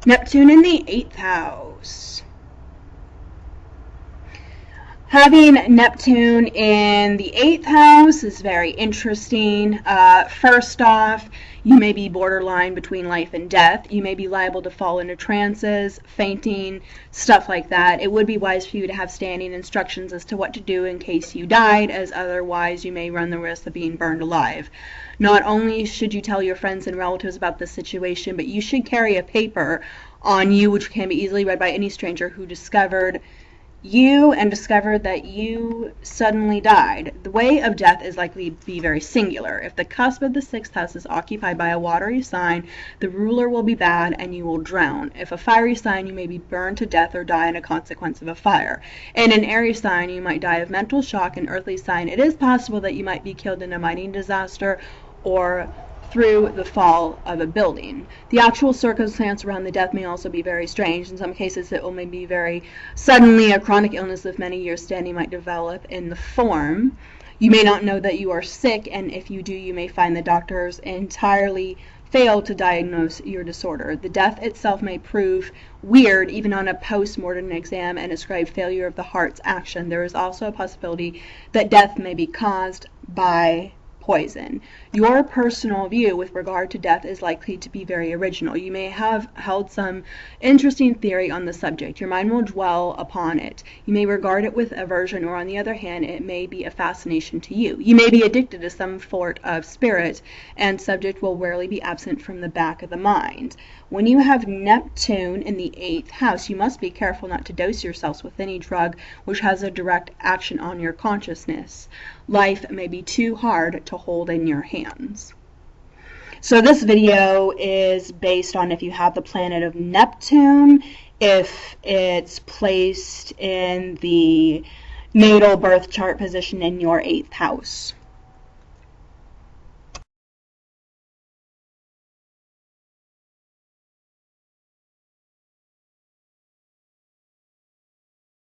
Neptune in the 8th house. Having Neptune in the 8th house is very interesting. First off, you may be borderline between life and death. You may be liable to fall into trances, fainting, stuff like that. It would be wise for you to have standing instructions as to what to do in case you died, as otherwise you may run the risk of being burned alive. Not only should you tell your friends and relatives about this situation, but you should carry a paper on you which can be easily read by any stranger who discovered you and discovered that you suddenly died. The way of death is likely to be very singular. If the cusp of the 6th house is occupied by a watery sign, the ruler will be bad and you will drown. If a fiery sign, you may be burned to death or die in a consequence of a fire. In an airy sign, you might die of mental shock. An earthly sign, it is possible that you might be killed in a mining disaster or through the fall of a building. The actual circumstance around the death may also be very strange. In some cases, it will maybe very suddenly. A chronic illness with many years standing might develop in the form. You may not know that you are sick, and if you do, you may find the doctors entirely fail to diagnose your disorder. The death itself may prove weird even on a post-mortem exam and ascribe failure of the heart's action. There is also a possibility that death may be caused by poison. Your personal view with regard to death is likely to be very original. You may have held some interesting theory on the subject. Your mind will dwell upon it. You may regard it with aversion, or on the other hand, it may be a fascination to you. You may be addicted to some sort of spirit, and subject will rarely be absent from the back of the mind. When you have Neptune in the 8th house, you must be careful not to dose yourselves with any drug which has a direct action on your consciousness. Life may be too hard to hold in your hands. So this video is based on if you have the planet of Neptune, if it's placed in the natal birth chart position in your 8th house.